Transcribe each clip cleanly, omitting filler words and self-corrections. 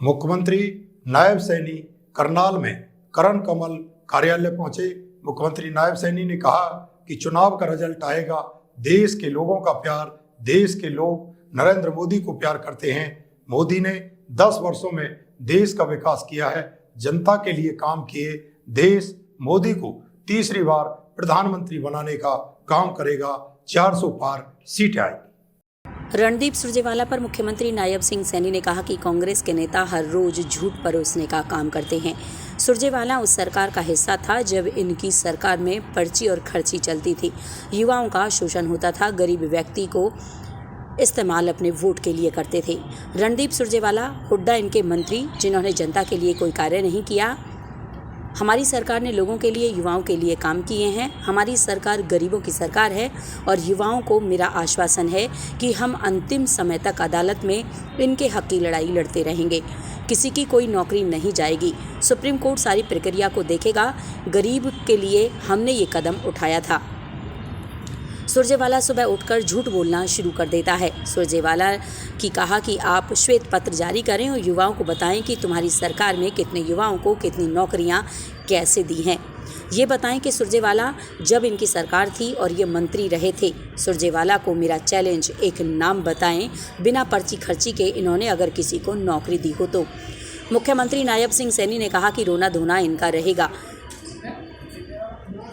मुख्यमंत्री नायब सैनी करनाल में करण कमल कार्यालय पहुंचे। मुख्यमंत्री नायब सैनी ने कहा कि चुनाव का रिजल्ट आएगा। देश के लोगों का प्यार, देश के लोग नरेंद्र मोदी को प्यार करते हैं। मोदी ने 10 वर्षों में देश का विकास किया है, जनता के लिए काम किए। देश मोदी को तीसरी बार प्रधानमंत्री बनाने का काम करेगा। 400 पार सीटें आएगी। रणदीप सुरजेवाला पर मुख्यमंत्री नायब सिंह सैनी ने कहा कि कांग्रेस के नेता हर रोज झूठ परोसने का काम करते हैं। सुरजेवाला उस सरकार का हिस्सा था जब इनकी सरकार में पर्ची और खर्ची चलती थी, युवाओं का शोषण होता था, गरीब व्यक्ति को इस्तेमाल अपने वोट के लिए करते थे। रणदीप सुरजेवाला, हुड्डा इनके मंत्री जिन्होंने जनता के लिए कोई कार्य नहीं किया। हमारी सरकार ने लोगों के लिए, युवाओं के लिए काम किए हैं। हमारी सरकार गरीबों की सरकार है और युवाओं को मेरा आश्वासन है कि हम अंतिम समय तक अदालत में इनके हक की लड़ाई लड़ते रहेंगे। किसी की कोई नौकरी नहीं जाएगी। सुप्रीम कोर्ट सारी प्रक्रिया को देखेगा। गरीब के लिए हमने ये कदम उठाया था। सुरजेवाला सुबह उठकर झूठ बोलना शुरू कर देता है। सुरजेवाला की कहा कि आप श्वेत पत्र जारी करें और युवाओं को बताएं कि तुम्हारी सरकार में कितने युवाओं को कितनी नौकरियां कैसे दी हैं। ये बताएं कि सुरजेवाला जब इनकी सरकार थी और ये मंत्री रहे थे। सुरजेवाला को मेरा चैलेंज, एक नाम बताएं बिना पर्ची खर्ची के इन्होंने अगर किसी को नौकरी दी हो तो। मुख्यमंत्री नायब सिंह सैनी ने कहा कि रोना धोना इनका रहेगा।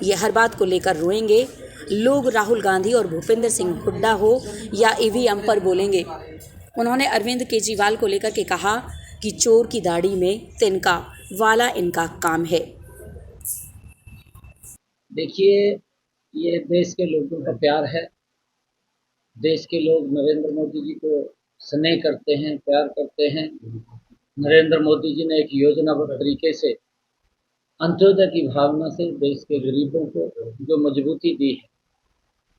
ये हर बात को लेकर रोएंगे। लोग राहुल गांधी और भूपेंद्र सिंह हुड्डा हो या ईवीएम पर बोलेंगे। उन्होंने अरविंद केजरीवाल को लेकर के कहा कि चोर की दाढ़ी में तिनका वाला इनका काम है। देखिए, ये देश के लोगों का प्यार है। देश के लोग नरेंद्र मोदी जी को स्नेह करते हैं, प्यार करते हैं। नरेंद्र मोदी जी ने एक योजनाबद्ध तरीके से अंत्योदय की भावना से देश के गरीबों को जो मजबूती दी है,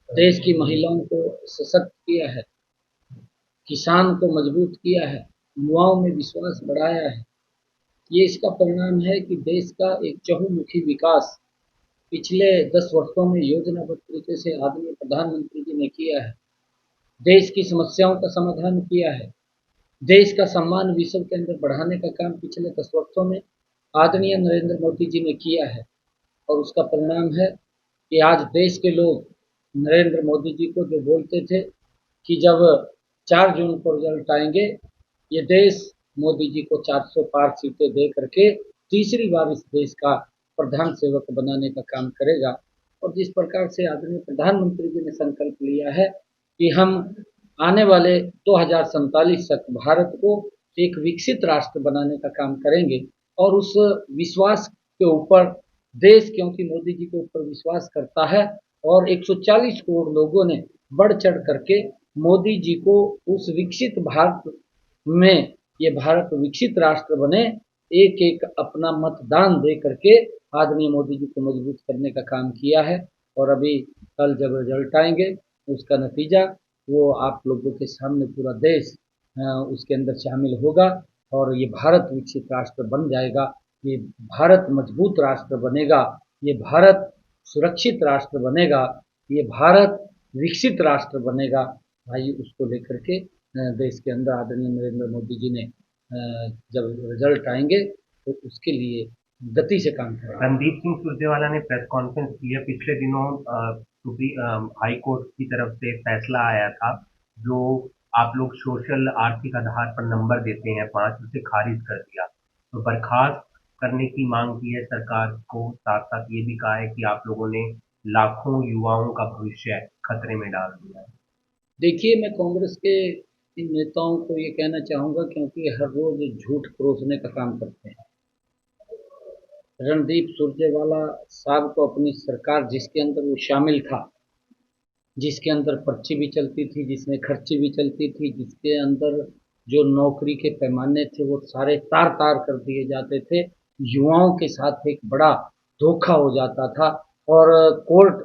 देश की महिलाओं को सशक्त किया है, किसान को मजबूत किया है, युवाओं में विश्वास बढ़ाया है। ये इसका परिणाम है कि देश का एक चहुमुखी विकास पिछले 10 वर्षों में योजनाबद्ध तरीके से आदरणीय प्रधानमंत्री जी ने किया है। देश की समस्याओं का समाधान किया है। देश का सम्मान विश्व के अंदर बढ़ाने का काम पिछले 10 वर्षों में आदरणीय नरेंद्र मोदी जी ने किया है और उसका परिणाम है कि आज देश के लोग नरेंद्र मोदी जी को जो बोलते थे कि जब 4 जून को रिजल्ट आएंगे, ये देश मोदी जी को 400 पार सीटें दे करके तीसरी बार इस देश का प्रधान सेवक बनाने का काम करेगा। और जिस प्रकार से आदरणीय प्रधानमंत्री जी ने संकल्प लिया है कि हम आने वाले 2047 तक भारत को एक विकसित राष्ट्र बनाने का काम करेंगे और उस विश्वास के ऊपर देश, क्योंकि मोदी जी के ऊपर विश्वास करता है और 140 करोड़ लोगों ने बढ़ चढ़ करके मोदी जी को उस विकसित भारत में, ये भारत विकसित राष्ट्र बने, एक एक अपना मतदान दे करके आदरणीय मोदी जी को मजबूत करने का काम किया है। और अभी कल जब रिजल्ट आएंगे उसका नतीजा वो आप लोगों के सामने पूरा देश उसके अंदर शामिल होगा और ये भारत विकसित राष्ट्र बन जाएगा। ये भारत मजबूत राष्ट्र बनेगा, ये भारत सुरक्षित राष्ट्र बनेगा, ये भारत विकसित राष्ट्र बनेगा। भाई, उसको लेकर के देश के अंदर आदरणीय नरेंद्र मोदी जी ने जब रिजल्ट आएंगे तो उसके लिए गति से काम करें। रणदीप सिंह सुरजेवाला ने प्रेस कॉन्फ्रेंस की है। पिछले दिनों हाई कोर्ट की तरफ से फैसला आया था जो आप लोग सोशल आर्थिक आधार पर नंबर देते हैं 5, उसे खारिज कर दिया। तो बर्खास्त करने की मांग की है सरकार को। साथ साथ ये भी कहा है कि आप लोगों ने लाखों युवाओं का भविष्य खतरे में डाल दिया है। देखिए, मैं कांग्रेस के इन नेताओं को ये कहना चाहूँगा, क्योंकि हर रोज झूठ परोसने का काम करते हैं। रणदीप सुरजेवाला साहब को अपनी सरकार जिसके अंदर वो शामिल था, जिसके अंदर पर्ची भी चलती थी, जिसमें खर्ची भी चलती थी, जिसके अंदर जो नौकरी के पैमाने थे वो सारे तार तार कर दिए जाते थे, युवाओं के साथ एक बड़ा धोखा हो जाता था। और कोर्ट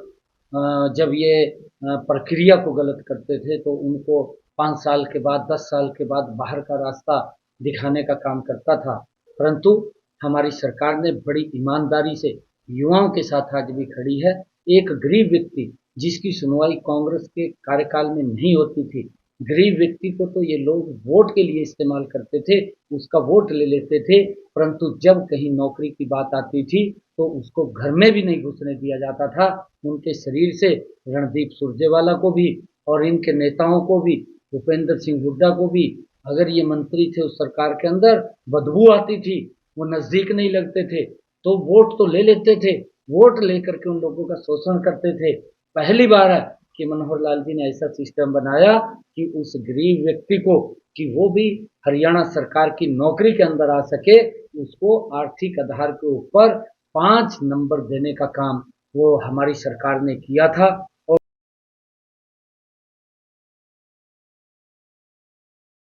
जब ये प्रक्रिया को गलत करते थे तो उनको 5 साल के बाद, 10 साल के बाद बाहर का रास्ता दिखाने का काम करता था। परंतु हमारी सरकार ने बड़ी ईमानदारी से युवाओं के साथ आज भी खड़ी है। एक गरीब व्यक्ति जिसकी सुनवाई कांग्रेस के कार्यकाल में नहीं होती थी, गरीब व्यक्ति को तो ये लोग वोट के लिए इस्तेमाल करते थे, उसका वोट ले लेते थे, परंतु जब कहीं नौकरी की बात आती थी तो उसको घर में भी नहीं घुसने दिया जाता था। उनके शरीर से रणदीप सुरजेवाला को भी और इनके नेताओं को भी, भूपेंद्र सिंह हुड्डा को भी, अगर ये मंत्री थे उस सरकार के अंदर, बदबू आती थी, वो नज़दीक नहीं लगते थे, तो वोट तो ले लेते थे, वोट लेकर के उन लोगों का शोषण करते थे। पहली बार है कि मनोहर लाल जी ने ऐसा सिस्टम बनाया कि उस गरीब व्यक्ति को, कि वो भी हरियाणा सरकार की नौकरी के अंदर आ सके, उसको आर्थिक आधार के ऊपर 5 नंबर देने का काम वो हमारी सरकार ने किया था।